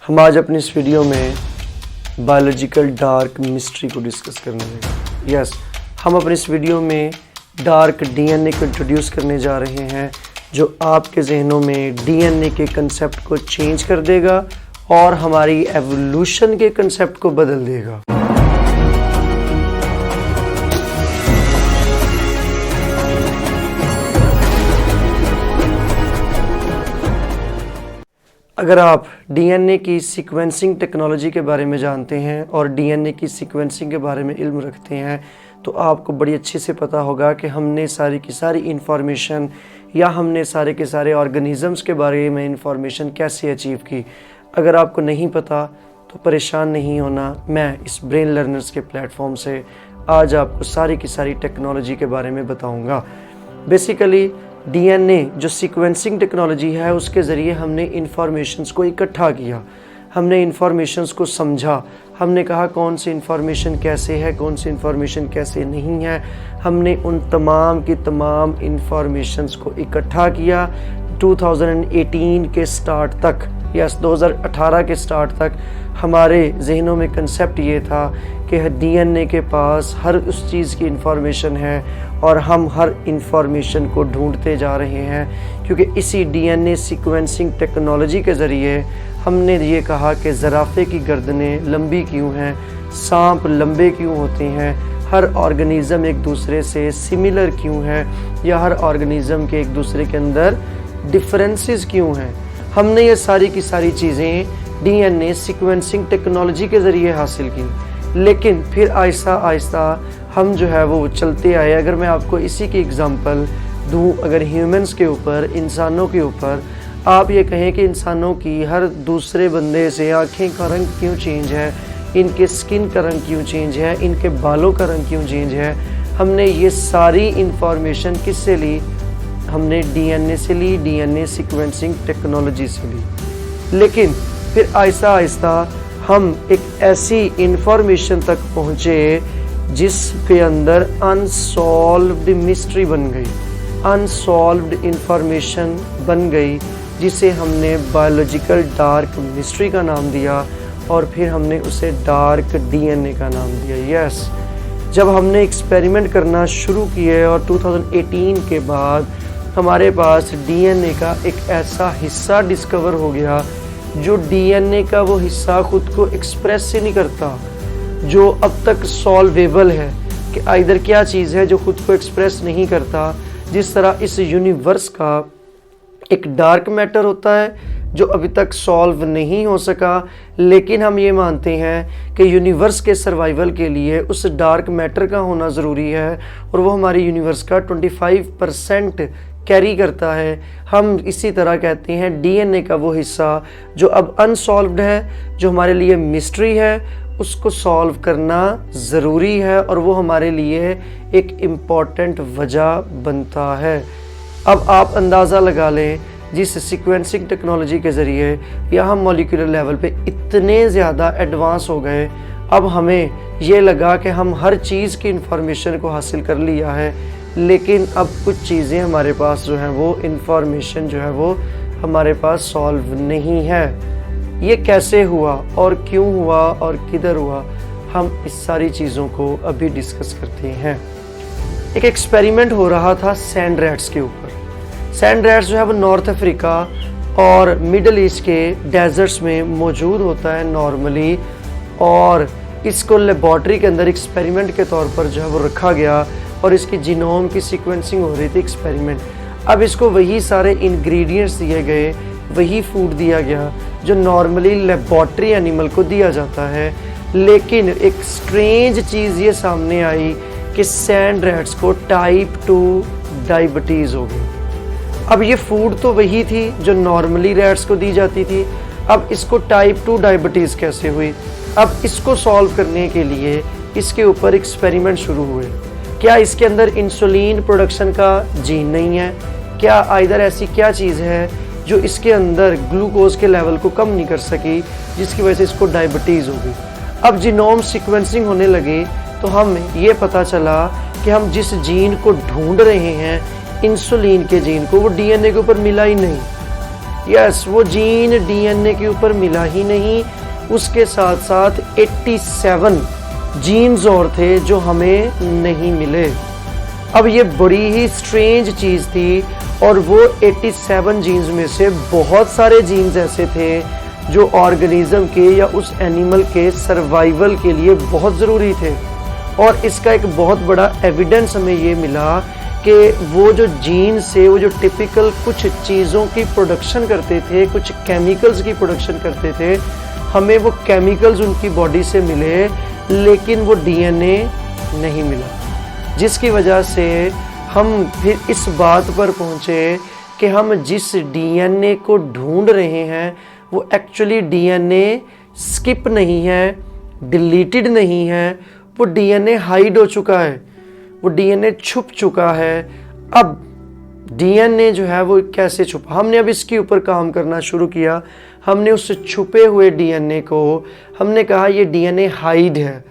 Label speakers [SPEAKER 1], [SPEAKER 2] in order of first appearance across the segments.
[SPEAKER 1] हम आज अपनी इस वीडियो में बायोलॉजिकल डार्क मिस्ट्री को डिस्कस करने लगे। यस, हम अपनी इस वीडियो में डार्क डीएनए को इंट्रोड्यूस करने जा रहे हैं जो आपके जहनों में डीएनए के कंसेप्ट को चेंज कर देगा और हमारी एवोल्यूशन के कंसेप्ट को बदल देगा। अगर आप डीएनए की सीक्वेंसिंग टेक्नोलॉजी के बारे में जानते हैं और डीएनए की सीक्वेंसिंग के बारे में इल्म रखते हैं तो आपको बड़ी अच्छे से पता होगा कि हमने सारी की सारी इंफॉर्मेशन या हमने सारे के सारे ऑर्गेनिज़म्स के बारे में इंफॉर्मेशन कैसे अचीव की। अगर आपको नहीं पता तो परेशान नहीं होना, मैं इस ब्रेन लर्नर्स के प्लेटफॉर्म से आज आपको सारी की सारी टेक्नोलॉजी के बारे में बताऊँगा। बेसिकली डीएनए जो सीक्वेंसिंग टेक्नोलॉजी है उसके ज़रिए हमने इंफॉर्मेशंस को इकट्ठा किया, हमने इंफॉर्मेशंस को समझा, हमने कहा कौन सी इंफॉर्मेशन कैसे है, कौन सी इंफॉर्मेशन कैसे नहीं है। हमने उन तमाम की तमाम इंफॉर्मेशंस को इकट्ठा किया 2018 के स्टार्ट तक, यस 2018 के स्टार्ट तक हमारे जहनों में कंसेप्ट ये था कि डीएनए के पास हर उस चीज़ की इंफॉर्मेशन है और हम हर इंफॉर्मेशन को ढूंढते जा रहे हैं, क्योंकि इसी डीएनए सीक्वेंसिंग टेक्नोलॉजी के ज़रिए हमने ये कहा कि ज़राफ़े की गर्दनें लंबी क्यों हैं, सांप लंबे क्यों होते हैं, हर ऑर्गेनिज़म एक दूसरे से सिमिलर क्यों है या हर ऑर्गेनिज़म के एक दूसरे के अंदर डिफरेंसेस क्यों हैं। हमने ये सारी की सारी चीज़ें डीएनए सीक्वेंसिंग टेक्नोलॉजी के ज़रिए हासिल की, लेकिन फिर आहिस्ता आहिस्ता हम जो है वो चलते आए। अगर मैं आपको इसी की एग्ज़ाम्पल दूँ, अगर ह्यूमंस के ऊपर, इंसानों के ऊपर, आप ये कहें कि इंसानों की हर दूसरे बंदे से आँखें का रंग क्यों चेंज है, इनके स्किन का रंग क्यों चेंज है, इनके बालों का रंग क्यों चेंज है, हमने ये सारी इंफॉर्मेशन किससे ली? हमने डीएनए से ली, डीएनए सीक्वेंसिंग टेक्नोलॉजी से ली। लेकिन फिर आहिस्ता आहिस्ता हम एक ऐसी इंफॉर्मेशन तक पहुँचे जिस पे अंदर अनसॉल्व्ड मिस्ट्री बन गई, अनसॉल्व्ड इंफॉर्मेशन बन गई, जिसे हमने बायोलॉजिकल डार्क मिस्ट्री का नाम दिया और फिर हमने उसे डार्क डीएनए का नाम दिया। यस, जब हमने एक्सपेरिमेंट करना शुरू किए और 2018 के बाद हमारे पास डीएनए का एक ऐसा हिस्सा डिस्कवर हो गया जो डीएनए का वो हिस्सा खुद को एक्सप्रेस से नहीं करता, जो अब तक सॉल्वेबल है कि आइदर क्या चीज़ है जो खुद को एक्सप्रेस नहीं करता। जिस तरह इस यूनिवर्स का एक डार्क मैटर होता है जो अभी तक सॉल्व नहीं हो सका, लेकिन हम ये मानते हैं कि यूनिवर्स के सर्वाइवल के लिए उस डार्क मैटर का होना ज़रूरी है और वो हमारी यूनिवर्स का 25% कैरी करता है। हम इसी तरह कहते हैं डीएनए का वो हिस्सा जो अब अनसॉल्व्ड है, जो हमारे लिए मिस्ट्री है, उसको सॉल्व करना ज़रूरी है और वो हमारे लिए एक इम्पॉर्टेंट वजह बनता है। अब आप अंदाज़ा लगा लें, जिस सीक्वेंसिंग टेक्नोलॉजी के ज़रिए या हम मॉलिक्यूलर लेवल पे इतने ज़्यादा एडवांस हो गए, अब हमें ये लगा कि हम हर चीज़ की इंफॉर्मेशन को हासिल कर लिया है, लेकिन अब कुछ चीज़ें हमारे पास जो हैं वो इंफॉर्मेशन जो है वो हमारे पास सॉल्व नहीं है। ये कैसे हुआ और क्यों हुआ और किधर हुआ, हम इस सारी चीज़ों को अभी डिस्कस करते हैं। एक एक्सपेरिमेंट हो रहा था सैंड रैट्स के ऊपर। सैंड रैट्स जो है वो नॉर्थ अफ्रीका और मिडल ईस्ट के डेजर्ट्स में मौजूद होता है नॉर्मली, और इसको लेबॉर्ट्री के अंदर एक्सपेरिमेंट के तौर पर जो है वो रखा गया और इसकी जीनोम की सीक्वेंसिंग हो रही थी एक्सपेरिमेंट। अब इसको वही सारे इंग्रेडिएंट्स दिए गए, वही फूड दिया गया जो नॉर्मली लेबॉर्ट्री एनिमल को दिया जाता है, लेकिन एक स्ट्रेंज चीज़ ये सामने आई कि सैंड रैट्स को टाइप 2 डायबिटीज़ हो गई। अब ये फूड तो वही थी जो नॉर्मली रैट्स को दी जाती थी, अब इसको टाइप 2 डायबिटीज़ कैसे हुई? अब इसको सॉल्व करने के लिए इसके ऊपर एक्सपेरिमेंट शुरू हुए। क्या इसके अंदर इंसुलिन प्रोडक्शन का जीन नहीं है? क्या आइदर ऐसी क्या चीज़ है जो इसके अंदर ग्लूकोज के लेवल को कम नहीं कर सकी, जिसकी वजह से इसको डायबिटीज़ हो गई? अब जीनोम सीक्वेंसिंग होने लगे तो हम ये पता चला कि हम जिस जीन को ढूंढ रहे हैं, इंसुलिन के जीन को, वो डीएनए के ऊपर मिला ही नहीं। यस, वो जीन डीएनए के ऊपर मिला ही नहीं, उसके साथ साथ 87 जीन्स और थे जो हमें नहीं मिले। अब ये बड़ी ही स्ट्रेंज चीज़ थी, और वो 87 जीन्स में से बहुत सारे जीन्स ऐसे थे जो ऑर्गेनिज्म के या उस एनिमल के सर्वाइवल के लिए बहुत ज़रूरी थे। और इसका एक बहुत बड़ा एविडेंस हमें ये मिला कि वो जो जीन्स से वो जो टिपिकल कुछ चीज़ों की प्रोडक्शन करते थे, कुछ केमिकल्स की प्रोडक्शन करते थे, हमें वो केमिकल्स उनकी बॉडी से मिले, लेकिन वो डीएनए नहीं मिला। जिसकी वजह से हम फिर इस बात पर पहुँचे कि हम जिस डीएनए को ढूंढ रहे हैं वो एक्चुअली डीएनए स्किप नहीं है, डिलीटेड नहीं है, वो डीएनए हाइड हो चुका है, वो डीएनए छुप चुका है। अब डीएनए जो है वो कैसे छुपा, हमने अब इसके ऊपर काम करना शुरू किया। हमने उस छुपे हुए डीएनए को हमने कहा ये डीएनए हाइड है,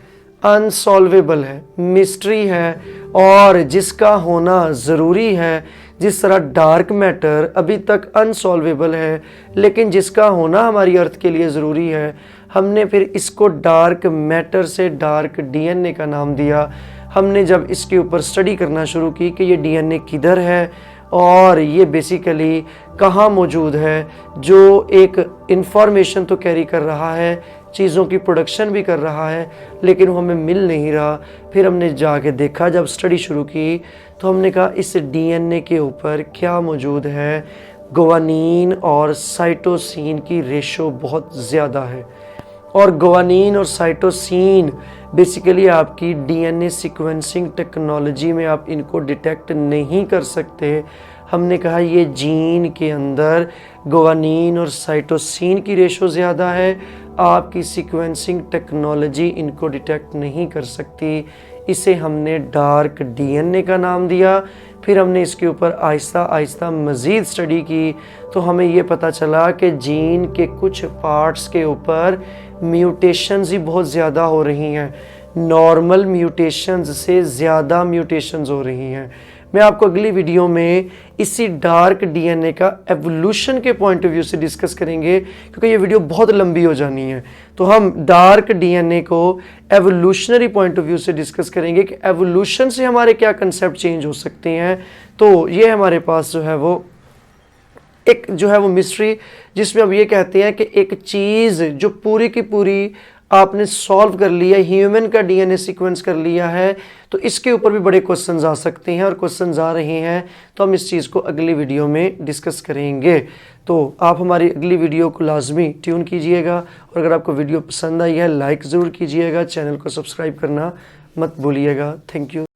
[SPEAKER 1] अनसॉल्वेबल है, मिस्ट्री है, और जिसका होना ज़रूरी है। जिस तरह डार्क मैटर अभी तक अनसॉल्वेबल है, लेकिन जिसका होना हमारी अर्थ के लिए ज़रूरी है, हमने फिर इसको डार्क मैटर से डार्क डीएनए का नाम दिया। हमने जब इसके ऊपर स्टडी करना शुरू की कि ये डीएनए किधर है और ये बेसिकली कहाँ मौजूद है, जो एक इंफॉर्मेशन तो कैरी कर रहा है, चीज़ों की प्रोडक्शन भी कर रहा है, लेकिन वो हमें मिल नहीं रहा। फिर हमने जाके देखा, जब स्टडी शुरू की तो हमने कहा इस डीएनए के ऊपर क्या मौजूद है, ग्वानिन और साइटोसिन की रेशो बहुत ज़्यादा है। और ग्वानिन और साइटोसिन बेसिकली आपकी डीएनए सीक्वेंसिंग टेक्नोलॉजी में आप इनको डिटेक्ट नहीं कर सकते। हमने कहा ये जीन के अंदर ग्वानिन और साइटोसिन की रेशो ज़्यादा है, आपकी सीक्वेंसिंग टेक्नोलॉजी इनको डिटेक्ट नहीं कर सकती। इसे हमने डार्क डीएनए का नाम दिया। फिर हमने इसके ऊपर आहिस्ता आहिस्ता मज़ीद स्टडी की तो हमें ये पता चला कि जीन के कुछ पार्ट्स के ऊपर म्यूटेशंस ही बहुत ज़्यादा हो रही हैं, नॉर्मल म्यूटेशंस से ज़्यादा म्यूटेशंस हो रही हैं। मैं आपको अगली वीडियो में इसी डार्क डीएनए का एवोल्यूशन के पॉइंट ऑफ व्यू से डिस्कस करेंगे, क्योंकि ये वीडियो बहुत लंबी हो जानी है। तो हम डार्क डीएनए को एवोल्यूशनरी पॉइंट ऑफ व्यू से डिस्कस करेंगे कि एवोल्यूशन से हमारे क्या कंसेप्ट चेंज हो सकते हैं। तो ये हमारे पास जो है वो एक जो है वो मिस्ट्री, जिसमें अब ये कहते हैं कि एक चीज़ जो पूरी की पूरी आपने सॉल्व कर लिया, ह्यूमन का डीएनए सीक्वेंस कर लिया है, तो इसके ऊपर भी बड़े क्वेश्चंस आ सकते हैं और क्वेश्चंस आ रहे हैं। तो हम इस चीज़ को अगली वीडियो में डिस्कस करेंगे। तो आप हमारी अगली वीडियो को लाजमी ट्यून कीजिएगा, और अगर आपको वीडियो पसंद आई है लाइक ज़रूर कीजिएगा, चैनल को सब्सक्राइब करना मत भूलिएगा। Thank you.